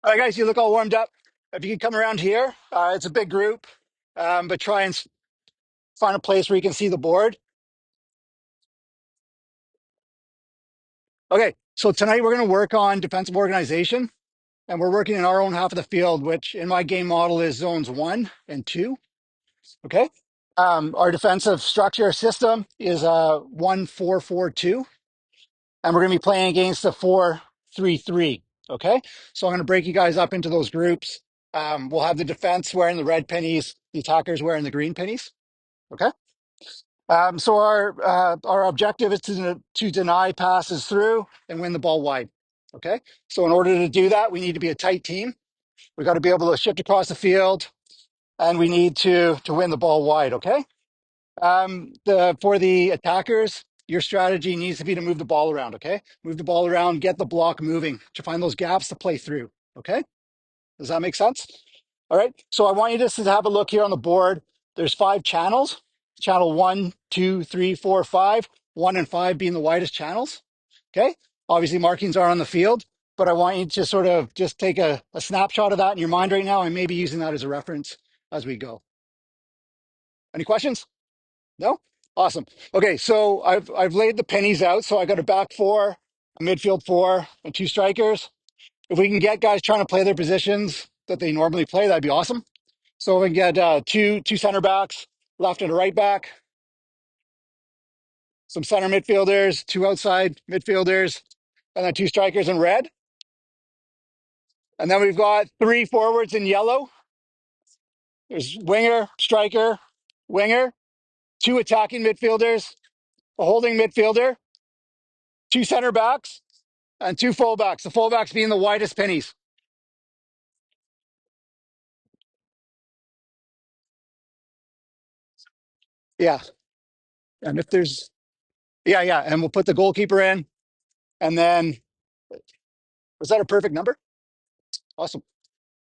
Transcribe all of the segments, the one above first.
All right, guys, you look all warmed up. If you can come around here, it's a big group, but try and find a place where you can see the board. Okay, so tonight we're going to work on defensive organization, and we're working in our own half of the field, which in my game model is zones 1 and 2. Okay, our defensive structure system is 1-4-4-2, and we're going to be playing against the 4-3-3. Okay, so I'm going to break you guys up into those groups. We'll have the defense wearing the red pennies, the attackers wearing the green pennies. Okay. So our objective is to deny passes through and win the ball wide. Okay. So in order to do that, we need to be a tight team. We got to be able to shift across the field, and we need to win the ball wide. Okay. For the attackers, your strategy needs to be to move the ball around. Okay. Move the ball around, get the block moving to find those gaps to play through. Okay. Does that make sense? All right. So I want you just to have a look here on the board. There's 5 channels. Channel 1, 2, 3, 4, 5. 1 and 5 being the widest channels. Okay. Obviously, markings are on the field, but I want you to sort of just take a snapshot of that in your mind right now and maybe using that as a reference as we go. Any questions? No? Awesome. Okay, so I've laid the pennies out. So I got a back four, a midfield four, and 2 strikers. If we can get guys trying to play their positions that they normally play, that'd be awesome. So we can get two center backs, left and a right back, some center midfielders, 2 outside midfielders, and then 2 strikers in red. And then we've got 3 forwards in yellow. There's winger, striker, winger, 2 attacking midfielders, a holding midfielder, 2 center backs, and 2 fullbacks. The fullbacks being the widest pennies. Yeah. And if there's, yeah. And we'll put the goalkeeper in. And then, was that a perfect number? Awesome.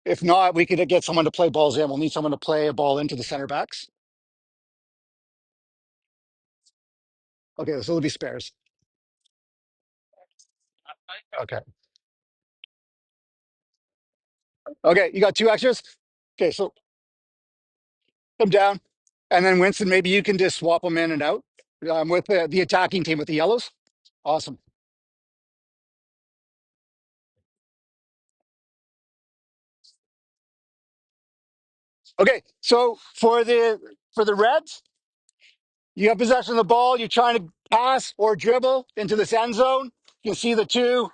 If not, we could get someone to play balls in. We'll need someone to play a ball into the center backs. Okay, so it'll be spares. Okay. Okay, you got 2 extras? Okay, so come down. And then Winston, maybe you can just swap them in and out with the attacking team with the yellows. Awesome. Okay, so for the Reds, you have possession of the ball. You're trying to pass or dribble into this end zone. You can see the 2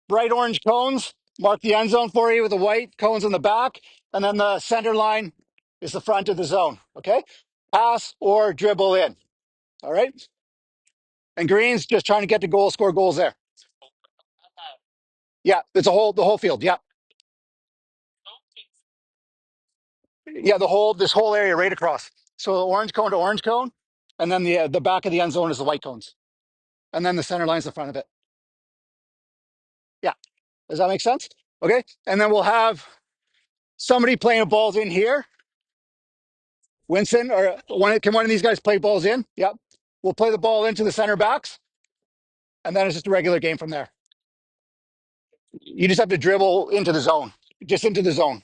bright orange cones mark the end zone for you with the white cones in the back. And then the center line is the front of the zone. Okay. Pass or dribble in. All right. And green's just trying to get to goal, score goals there. Yeah. It's the whole field. Yeah. Yeah. This whole area right across. So orange cone to orange cone. And then the back of the end zone is the white cones. And then the center line's the front of it. Yeah. Does that make sense? Okay. And then we'll have somebody playing balls in here. Winston, or can one of these guys play balls in? Yep. We'll play the ball into the center backs, and then it's just a regular game from there. You just have to dribble into the zone, just into the zone.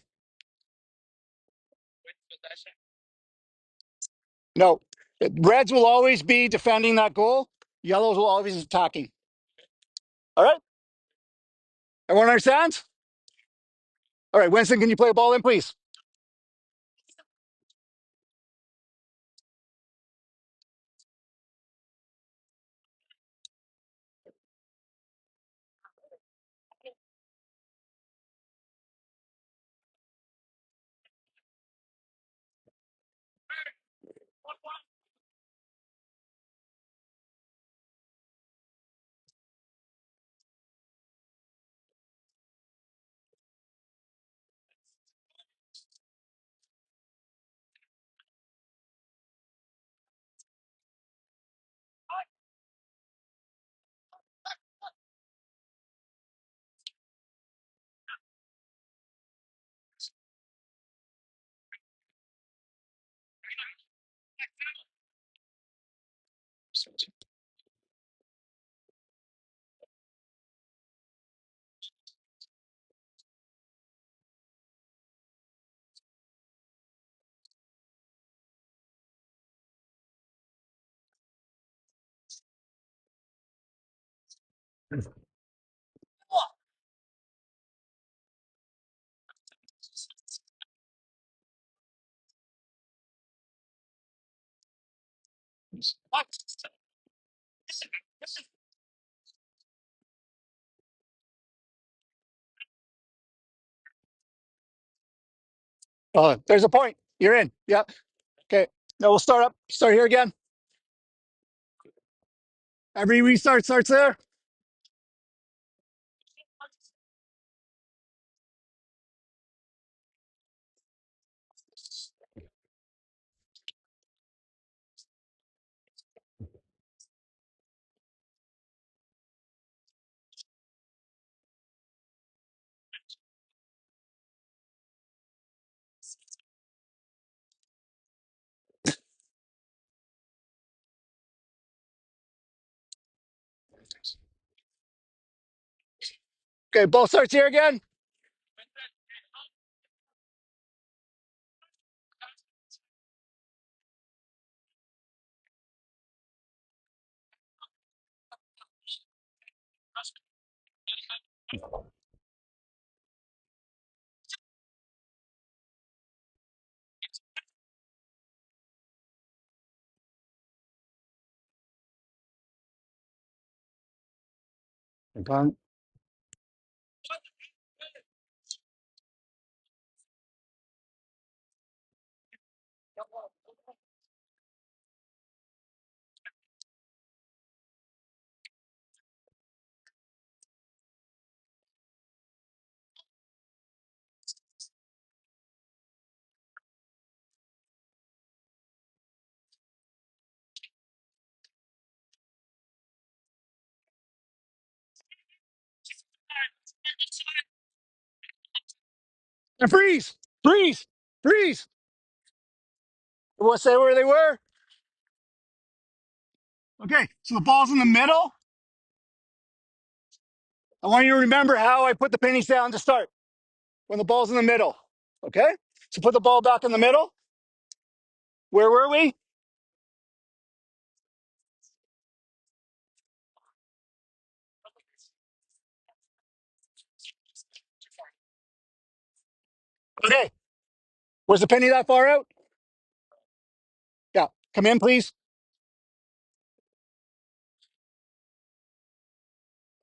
No, Reds will always be defending that goal. Yellows will always be attacking. All right. Everyone understands? All right, Winston, can you play a ball in, please? There's a point. You're in. Yep. Okay. Now we'll start up. Start here again. Every restart starts there. Okay. Ball starts here again. Okay. And freeze. Freeze. Freeze. We'll say where they were. Okay. So the ball's in the middle. I want you to remember how I put the pennies down to start when the ball's in the middle. Okay. So put the ball back in the middle. Where were we? Okay. Was the penny that far out? Yeah. Come in, please.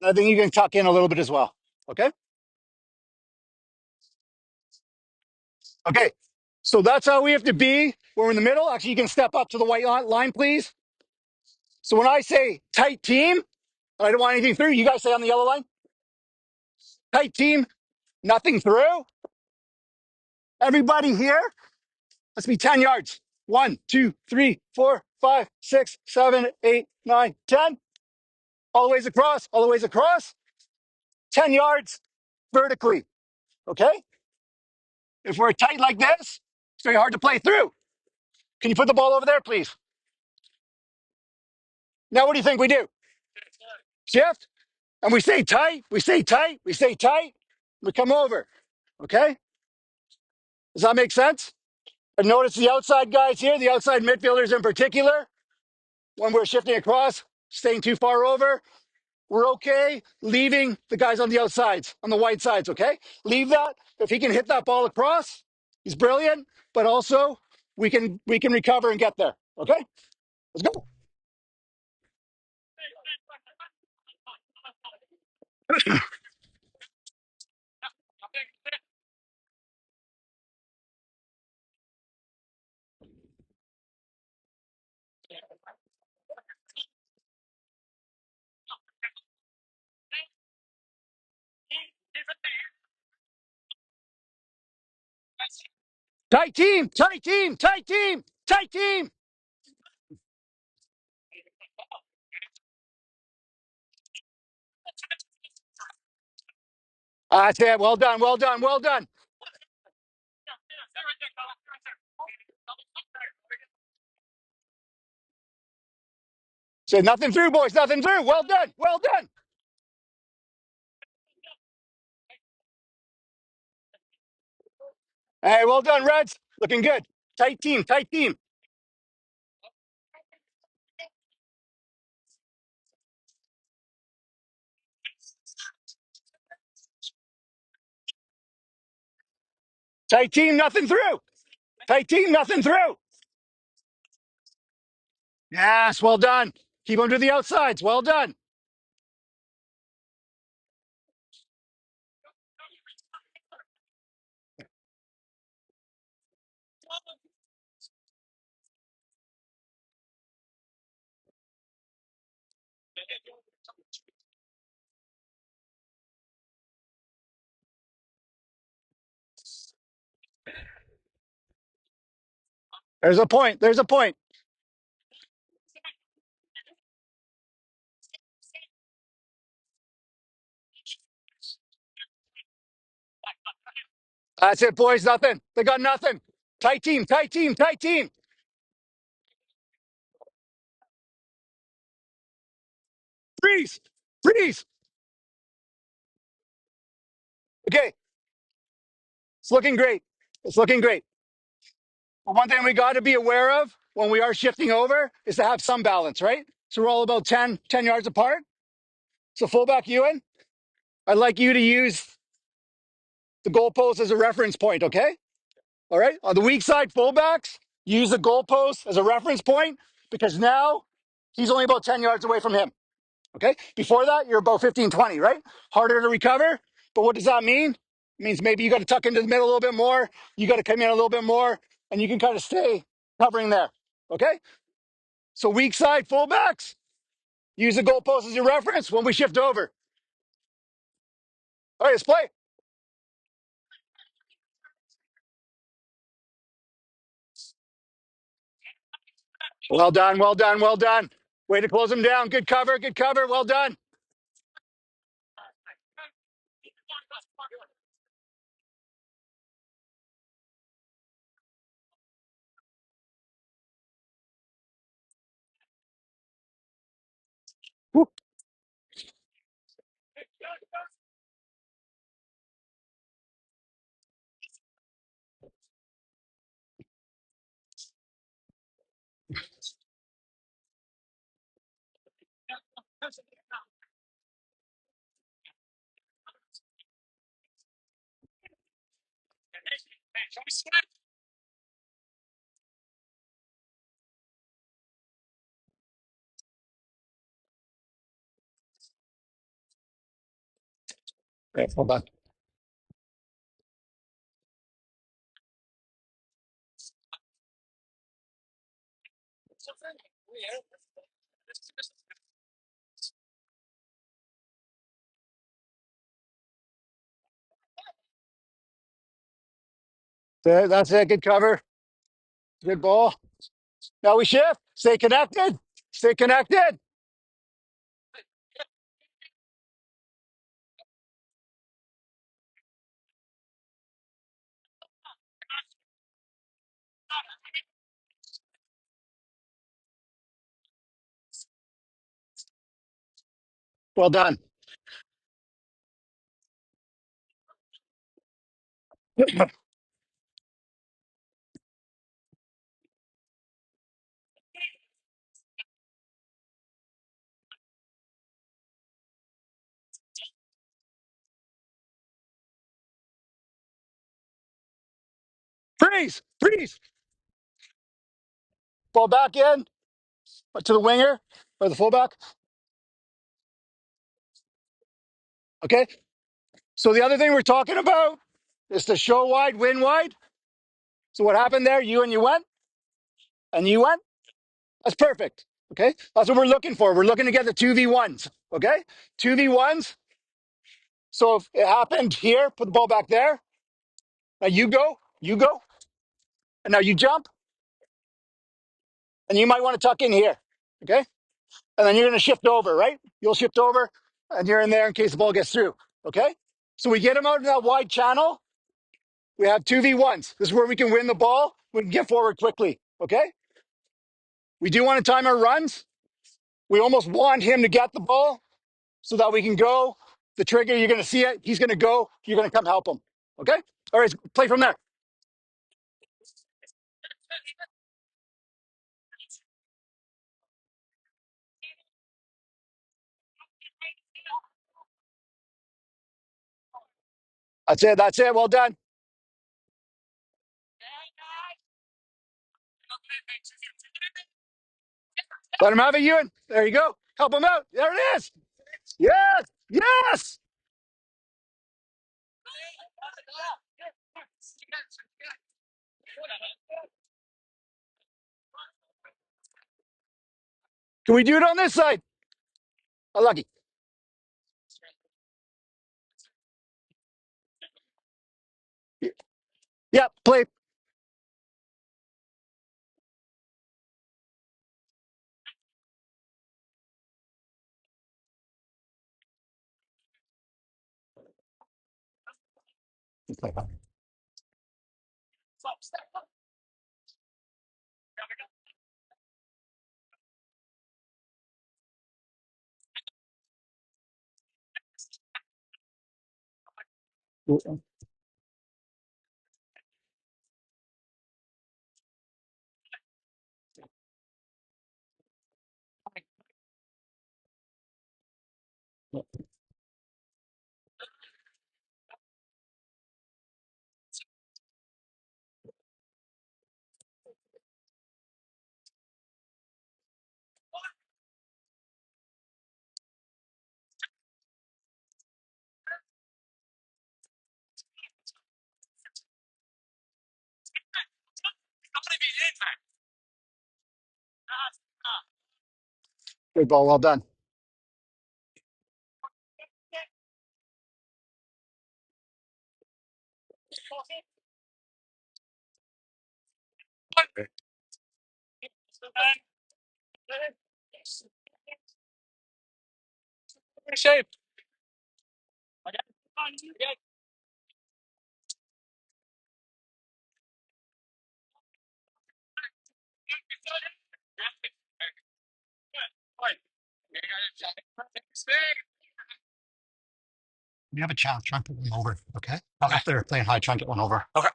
I think you can tuck in a little bit as well. Okay. Okay. So that's how we have to be. We're in the middle. Actually, you can step up to the white line, please. So when I say tight team, I don't want anything through. You guys say on the yellow line, tight team, nothing through. Everybody here, let's be 10 yards. 1, 2, 3, 4, 5, 6, 7, 8, 9, 10. All the ways across, all the ways across. 10 yards vertically. Okay. If we're tight like this, it's very hard to play through. Can you put the ball over there, please? Now, what do you think we do? Shift, and we stay tight, we stay tight, we stay tight. We come over. Okay. Does that make sense? And notice the outside guys here, the outside midfielders in particular, when we're shifting across, staying too far over, we're okay leaving the guys on the outsides, on the white sides, okay? Leave that. If he can hit that ball across, he's brilliant, but also we can recover and get there. Okay? Let's go. Tight team, tight team, tight team, tight team. That's it. Well done, well done, well done. Said nothing through, boys, nothing through. Well done, well done. Hey, well done, Reds. Looking good. Tight team, tight team. Tight team, nothing through. Tight team, nothing through. Yes, well done. Keep them to the outsides. Well done. There's a point. There's a point. That's it, boys. Nothing. They got nothing. Tight team, tight team, tight team. Freeze. Freeze. Okay. It's looking great. It's looking great. But one thing we got to be aware of when we are shifting over is to have some balance, right? So we're all about 10 yards apart. So fullback Ewan, I'd like you to use the goalpost as a reference point, okay? All right. On the weak side, fullbacks, use the goalpost as a reference point because now he's only about 10 yards away from him. Okay. Before that, you're about 15, 20, right? Harder to recover. But what does that mean? It means maybe you got to tuck into the middle a little bit more. You got to come in a little bit more and you can kind of stay covering there. Okay. So weak side fullbacks, use the goalpost as your reference when we shift over. All right, let's play. Well done. Well done. Well done. Way to close them down. Good cover. Good cover. Well done. Woo. Okay, hold on. There, that's it. Good cover. Good ball. Now we shift. Stay connected. Stay connected. Well done. Freeze. Freeze. Ball back in to the winger or the fullback. Okay. So the other thing we're talking about is to show wide, win wide. So what happened there? You went and you went. That's perfect. Okay. That's what we're looking for. We're looking to get the 2v1s. Okay. 2v1s. So if it happened here, put the ball back there. Now you go, and now you jump, and you might want to tuck in here. Okay. And then you're going to shift over, right? You'll shift over and you're in there in case the ball gets through. Okay. So we get them out in that wide channel. We have 2v1s. This is where we can win the ball. We can get forward quickly. Okay. We do want to time our runs. We almost want him to get the ball so that we can go. The trigger, you're going to see it. He's going to go. You're going to come help him. Okay. All right. Play from there. That's it. That's it. Well done. Let him have it, Ewan. There you go. Help him out. There it is. Yes. Yes. Can we do it on this side? Oh, lucky. Yep. Play. Good ball. Well done. We have a challenge. Try and put one over. Okay. Okay. If they're playing high, try and get one over. Okay.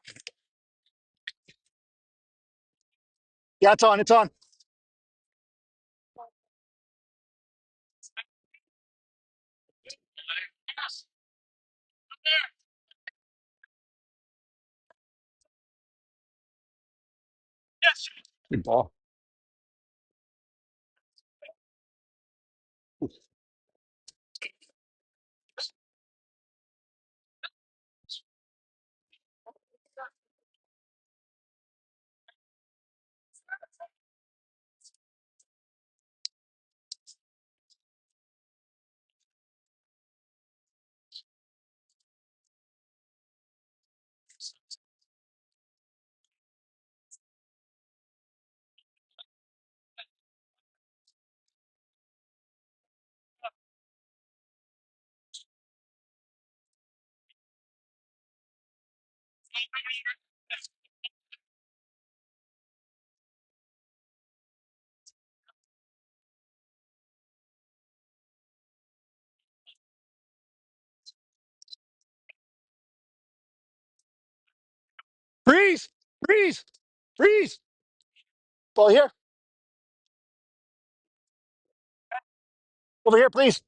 Yeah, it's on. It's on. Good ball. Freeze. Freeze. Freeze. Ball here. Over here, please.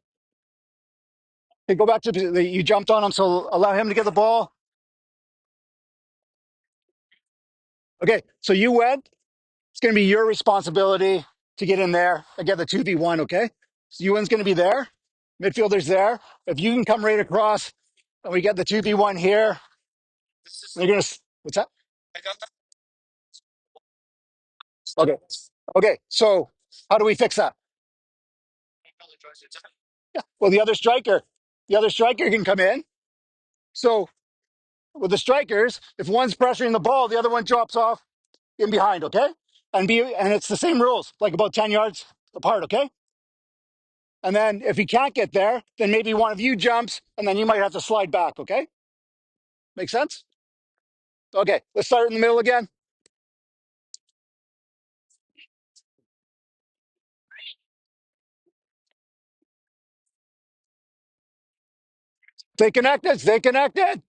Okay, go back to you jumped on him, so allow him to get the ball. Okay, so you went. It's going to be your responsibility to get in there and get the 2v1, okay? So Ewan's going to be there. Midfielder's there. If you can come right across and we get the 2v1 here, they're going to. What's that? Okay. Okay, so how do we fix that? Yeah. Well, the other striker can come in. So with the strikers, if one's pressuring the ball, the other one drops off in behind, okay? And it's the same rules, like about 10 yards apart, okay? And then if he can't get there, then maybe one of you jumps and then you might have to slide back, okay? Make sense? Okay, let's start in the middle again. Stay connected, stay connected.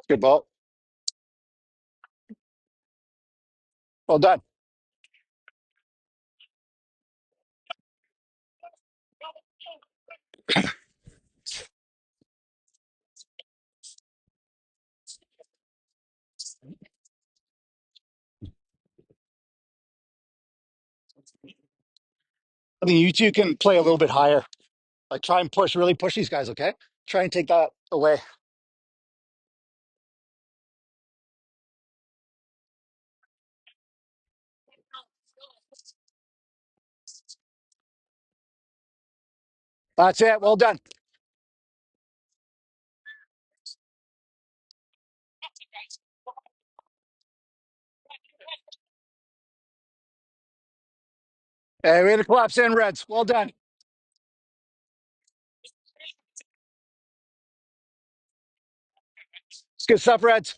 Good ball. Well done. I think you two can play a little bit higher. Like try and push, really push these guys, okay? Try and take that away. That's it. Well done. Hey, we had to collapse in, Reds. Well done. It's good stuff, Reds.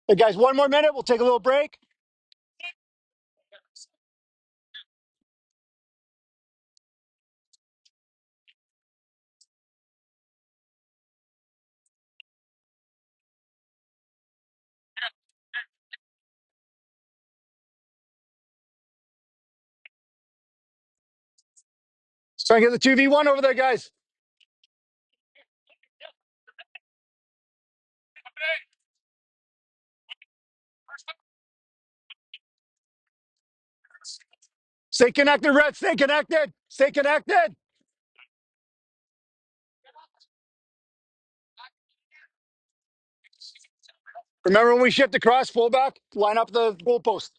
Hey, guys, one more minute. We'll take a little break. Try and get the 2v1 over there, guys. Stay connected, Reds. Stay connected. Stay connected. Remember when we shift across fullback? Line up the goalpost.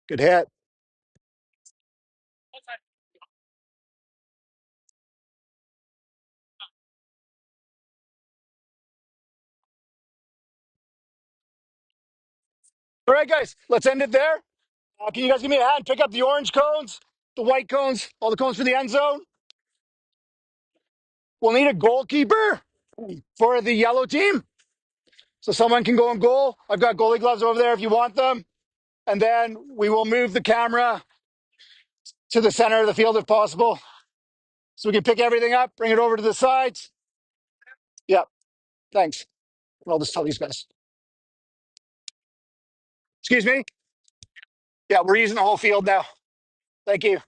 Good hit. All right, guys, let's end it there. Can you guys give me a hand? Pick up the orange cones, the white cones, all the cones for the end zone. We'll need a goalkeeper for the yellow team. So someone can go in goal. I've got goalie gloves over there if you want them. And then we will move the camera to the center of the field if possible. So we can pick everything up, bring it over to the sides. Yep, thanks. I'll just tell these guys. Excuse me? Yeah, we're using the whole field now. Thank you.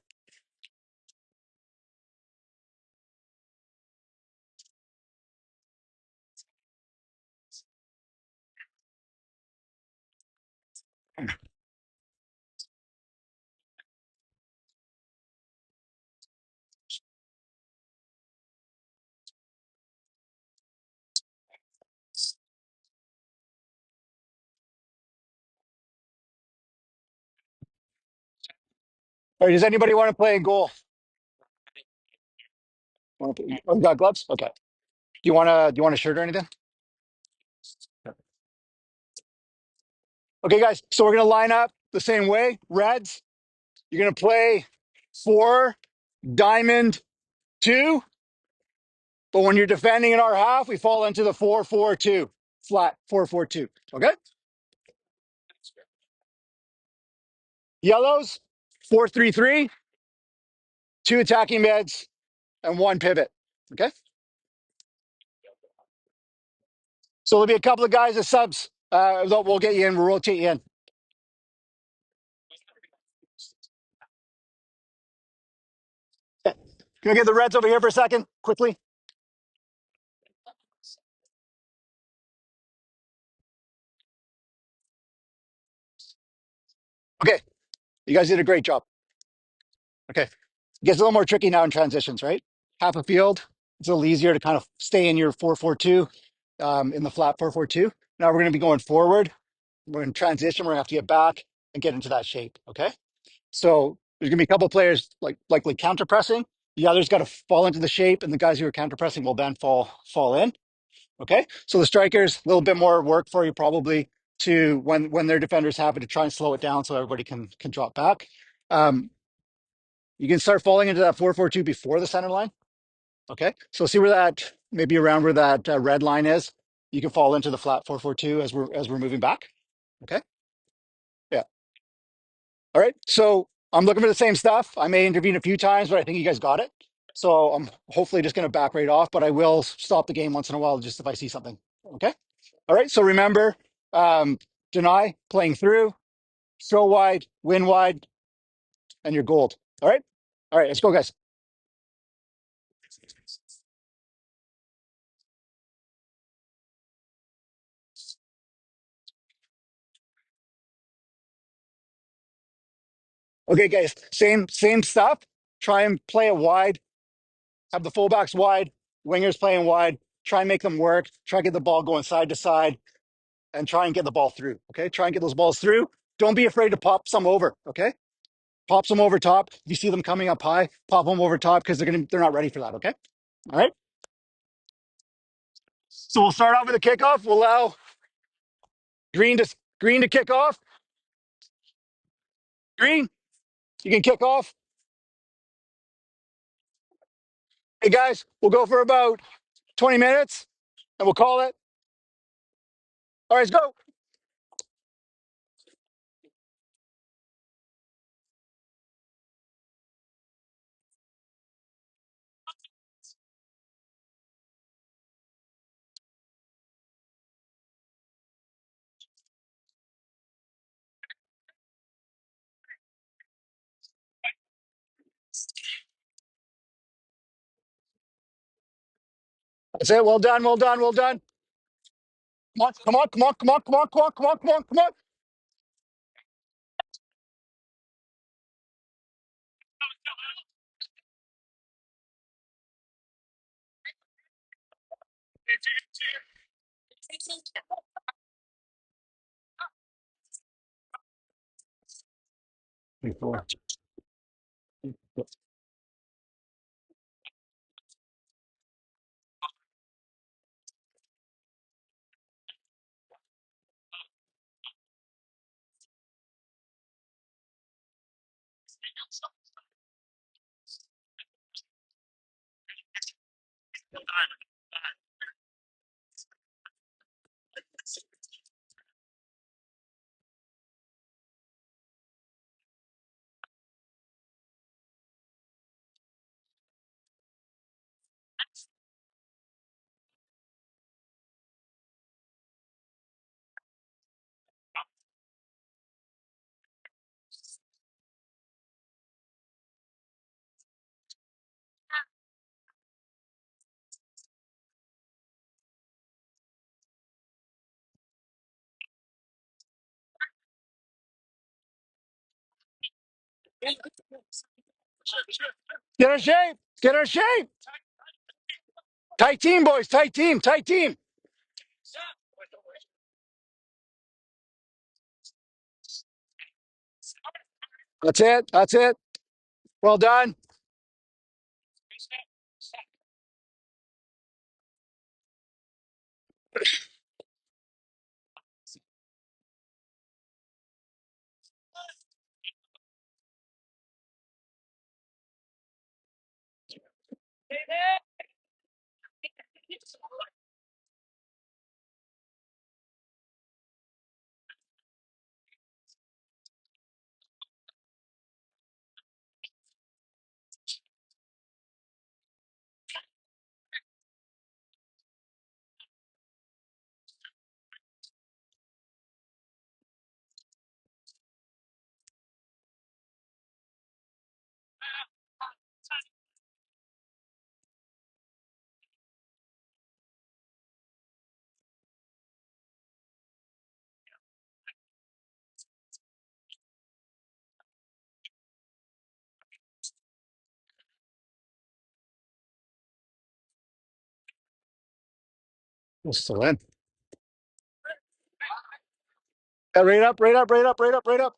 All right, does anybody want to play in goal? Oh, you got gloves? Okay. Do you want a shirt or anything? Okay, guys. So we're gonna line up the same way. Reds, you're gonna play 4, diamond 2. But when you're defending in our half, we fall into the 4-4-2. Flat 4-4-2. Okay? Yellows, 4-3-3, 2 attacking mids, and 1 pivot. Okay? So there'll be a couple of guys as subs. We'll get you in, we'll rotate you in. Can we get the Reds over here for a second, quickly? Okay. You guys did a great job. Okay. It gets a little more tricky now in transitions, right? Half a field. It's a little easier to kind of stay in your 4-4-2, in the flat 4-4-2. Now we're going to be going forward. We're in transition. We're going to have to get back and get into that shape. Okay. So there's going to be a couple of players like likely counter pressing. The others got to fall into the shape, and the guys who are counter pressing will then fall in. Okay. So the strikers, a little bit more work for you probably to when their defenders have it to try and slow it down so everybody can drop back. Um, you can start falling into that 4-4-2 before the center line. Okay. So see where that maybe around where that red line is. You can fall into the flat 4-4-2 as we're moving back. Okay. Yeah. All right. So I'm looking for the same stuff. I may intervene a few times, but I think you guys got it. So I'm hopefully just going to back right off, but I will stop the game once in a while just if I see something. Okay. All right. So remember, deny, playing through, throw wide, win wide, and you're gold. All right. All right. Let's go, guys. Okay, guys. Same stuff. Try and play it wide. Have the fullbacks wide, wingers playing wide. Try and make them work. Try and get the ball going side to side, and try and get the ball through. Okay. Try and get those balls through. Don't be afraid to pop some over. Okay. Pop some over top. If you see them coming up high, pop them over top because they're not ready for that. Okay. All right. So we'll start off with a kickoff. We'll allow Green to kick off. Green, you can kick off. Hey guys, we'll go for about 20 minutes and we'll call it. All right, let's go. That's it. Well done. Well done. Well done. Come on. Come on. Come on. Come on. Come on. Come on. Come on. Come on. Come on. Get our shape. Get our shape. Tight team, boys. Tight team. Tight team. That's it. That's it. Well done. We're still in. Right up, right up, right up, right up, right up.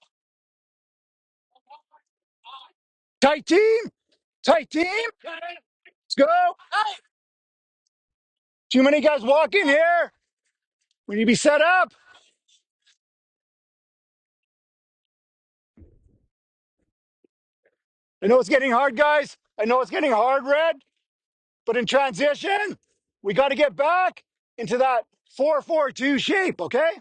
Tight team. Tight team. Let's go. Too many guys walking here. We need to be set up. I know it's getting hard, guys. I know it's getting hard, Red. But in transition, we got to get back into that 4-4-2 shape, okay?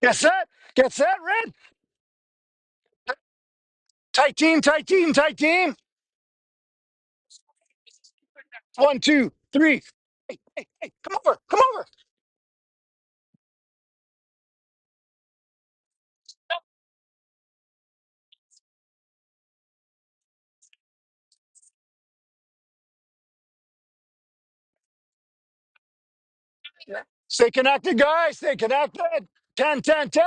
Get set. Get set, Red. Tight team, tight team, tight team. 1, 2, 3. Hey, come over, come over. Stay connected, guys. Stay connected. 10, 10, 10.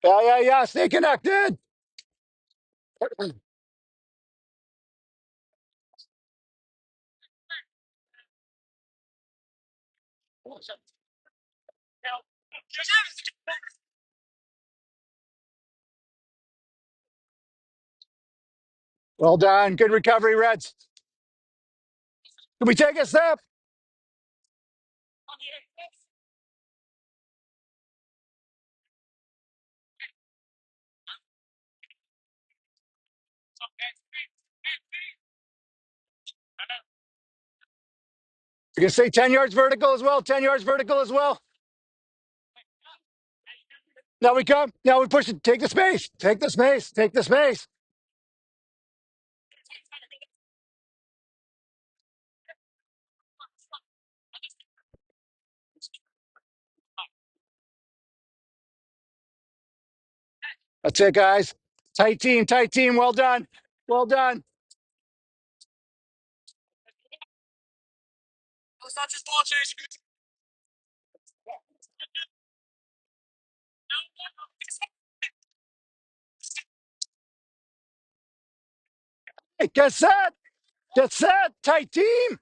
Yeah. Stay connected. Well done. Good recovery, Reds. Can we take a step? We can stay 10 yards vertical as well. 10 yards vertical as well. Now we come. Now we push it. Take the space. Take the space. Take the space. That's it, guys. Tight team. Tight team. Well done. Well done. Hey, get set. Get set. Tight team.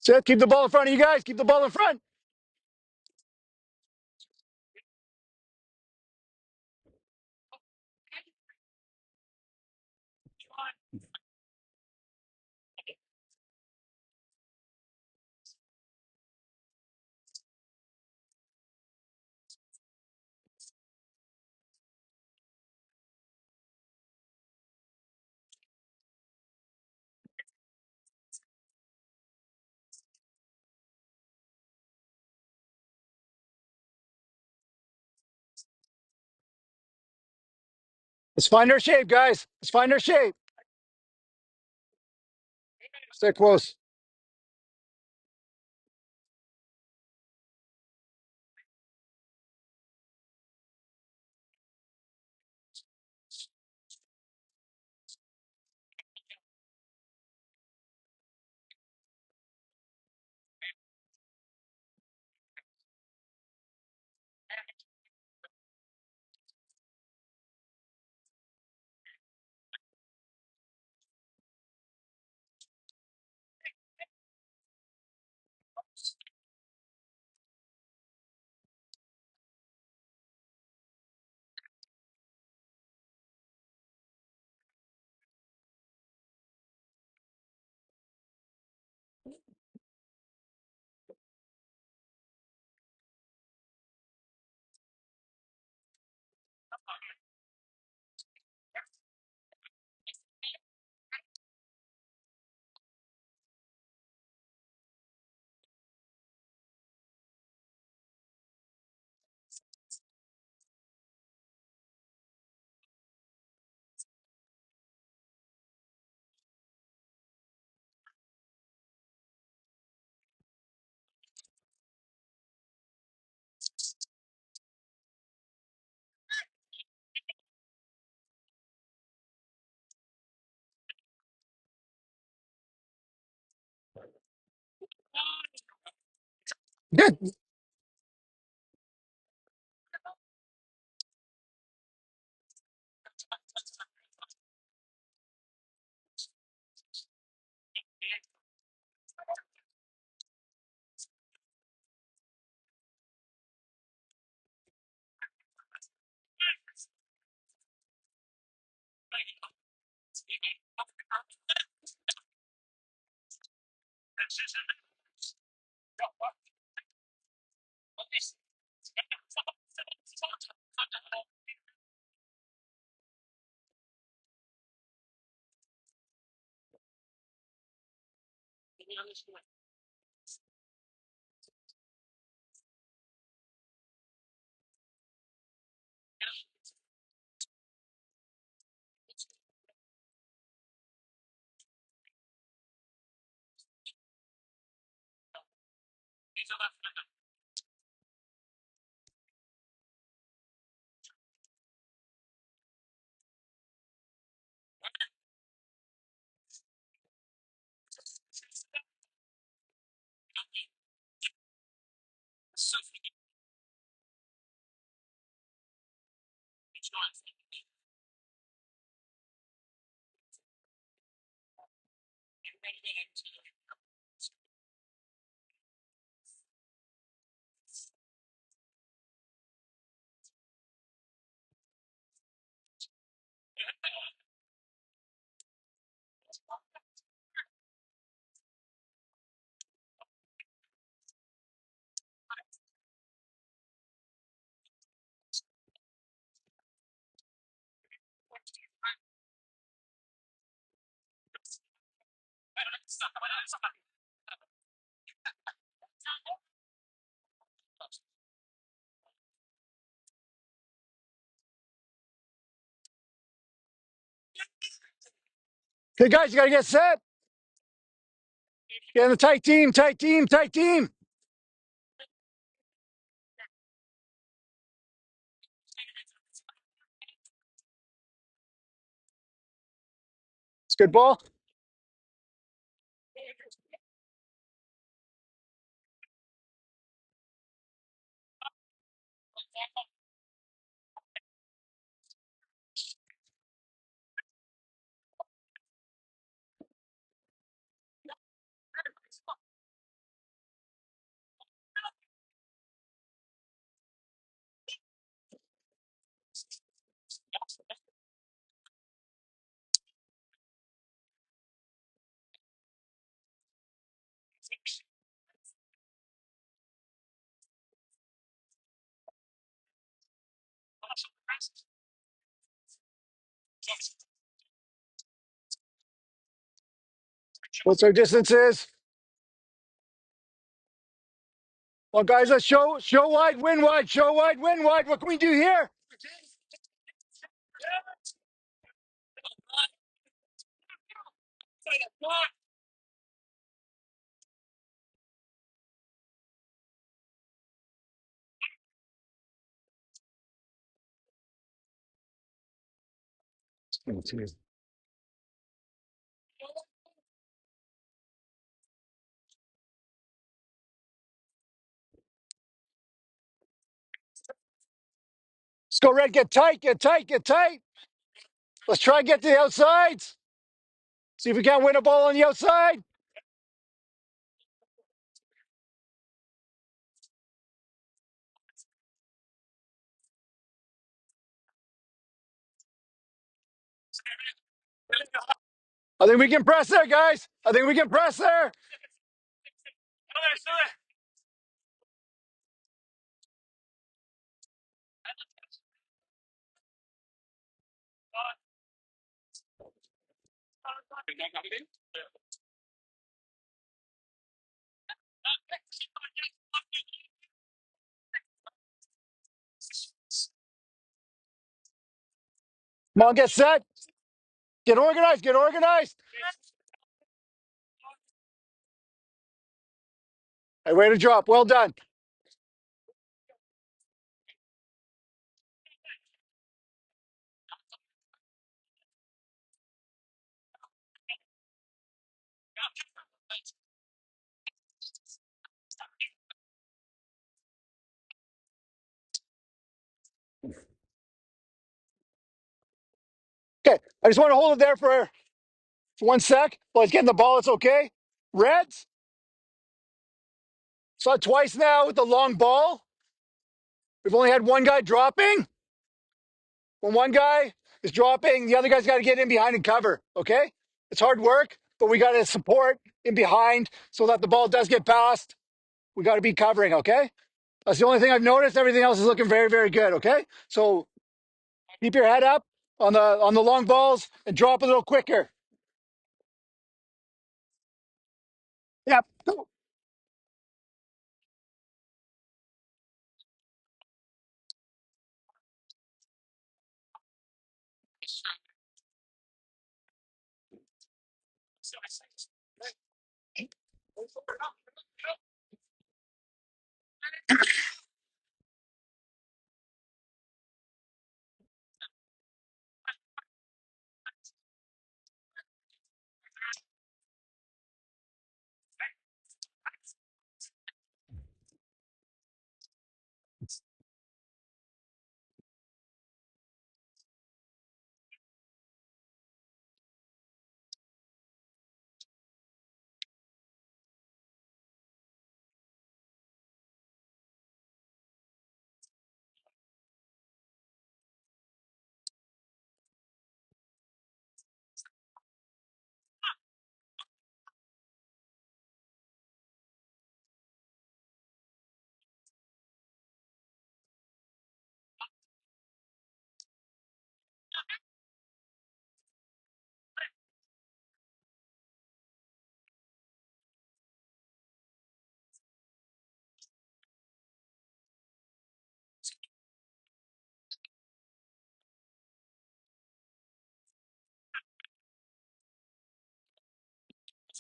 Set. Keep the ball in front of you guys. Keep the ball in front. Let's find our shape, guys. Let's find our shape. Stay close. Good. Okay, guys, you got to get set. Get in the tight team, tight team, tight team. It's good ball. What's our distances? Well, guys, let's show wide, win wide, show wide, win wide. What can we do here? Let's go, Red. Get tight, get tight, get tight. Let's try and get to the outsides. See if we can't win a ball on the outside. I think we can press there, guys. I think we can press there. Come on, get set. Get organized, get organized. Hey, way to drop. Well done. Okay, I just want to hold it there for 1 sec. While he's getting the ball, it's okay. Reds, saw it twice now with the long ball. We've only had one guy dropping. When one guy is dropping, the other guy's got to get in behind and cover. Okay? It's hard work, but we got to support in behind so that the ball does get passed. We got to be covering. Okay? That's the only thing I've noticed. Everything else is looking very, very good. Okay? So keep your head up on the long balls and drop a little quicker. Yep.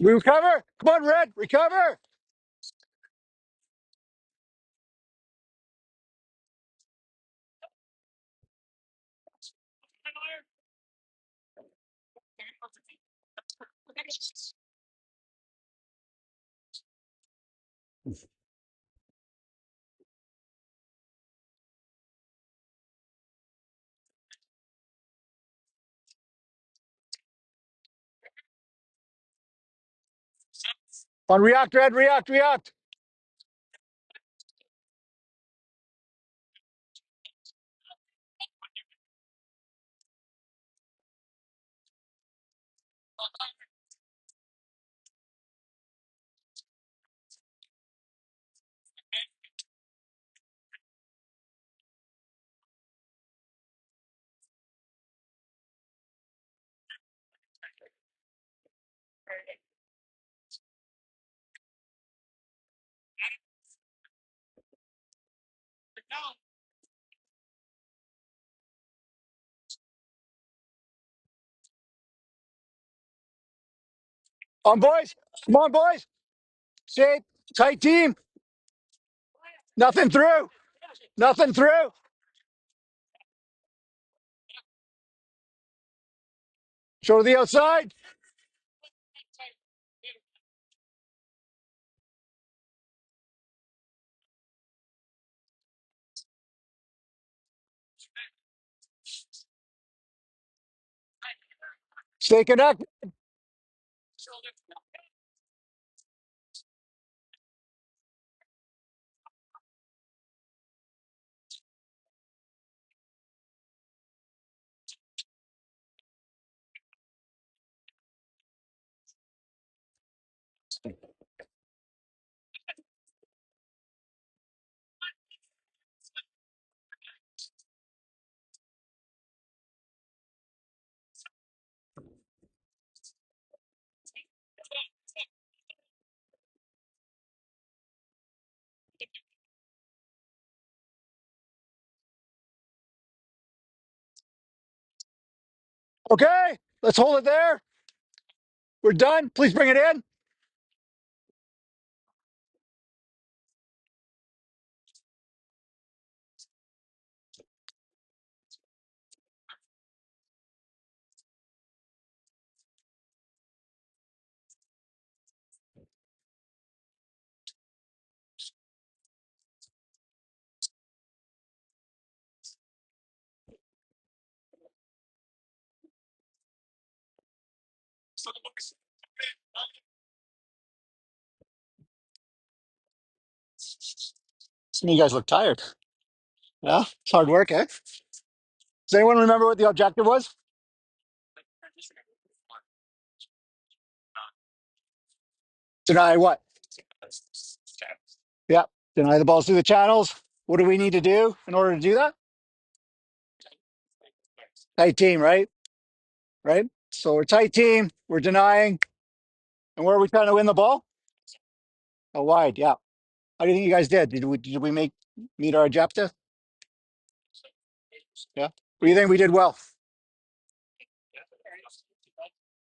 We recover. Come on, Red. Recover. On react, Red. React, react. On, boys. Come on, boys. Shape. Tight team. Nothing through. Nothing through. Show to the outside. Stay connected. Okay. Let's hold it there. We're done. Please bring it in. Some of you guys look tired. Yeah, it's hard work, eh? Does anyone remember what the objective was? Deny what? Yeah, deny the balls through the channels. What do we need to do in order to do that? Tight team, right? Right. So we're tight team. We're denying, and where are we trying to win the ball? Oh, wide. Yeah. How do you think you guys did? Did we meet our objective? Yeah. What do you think we did well?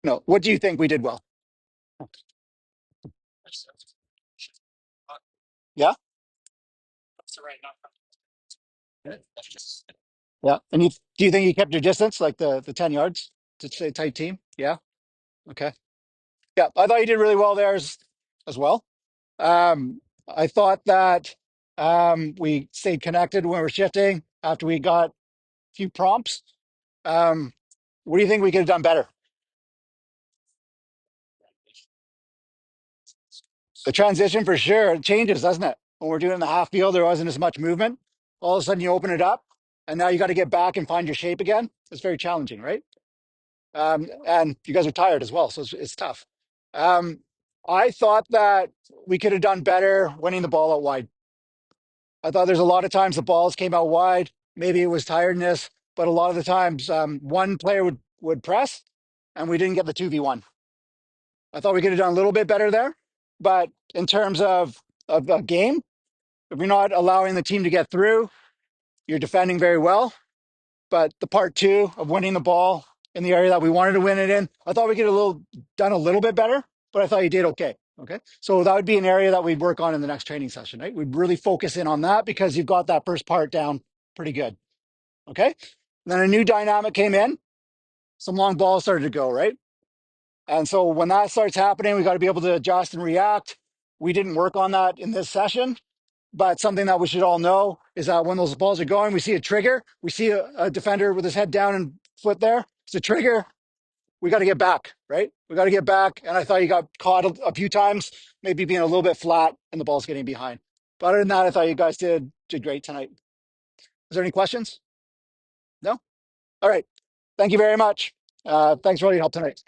No. What do you think we did well? Yeah. Yeah. And do you think you kept your distance, like the 10 yards, to say tight team? Yeah. Okay. Yeah. I thought you did really well there as well. I thought that we stayed connected when we were shifting after we got a few prompts. Um, what do you think we could have done better? The transition for sure, it changes, doesn't it? When we're doing the half field, there wasn't as much movement. All of a sudden, you open it up, and now you got to get back and find your shape again. It's very challenging, right? And you guys are tired as well, so it's tough. Um, I thought that we could have done better winning the ball out wide. I thought there's a lot of times the balls came out wide. Maybe it was tiredness, but a lot of the times one player would press, and we didn't get the 2v1. I thought we could have done a little bit better there. But in terms of a game, if you're not allowing the team to get through, you're defending very well. But the part two of winning the ball in the area that we wanted to win it in, I thought we could have done a little bit better, but I thought you did okay. Okay. So that would be an area that we'd work on in the next training session, right? We'd really focus in on that because you've got that first part down pretty good. Okay. And then a new dynamic came in. Some long balls started to go, right? And so when that starts happening, we got to be able to adjust and react. We didn't work on that in this session, but something that we should all know is that when those balls are going, we see a trigger. We see a defender with his head down and foot there. It's a trigger. We got to get back, right? We got to get back. And I thought you got caught a few times, maybe being a little bit flat and the ball's getting behind. But other than that, I thought you guys did great tonight. Is there any questions? No? All right. Thank you very much. Thanks for all your help tonight.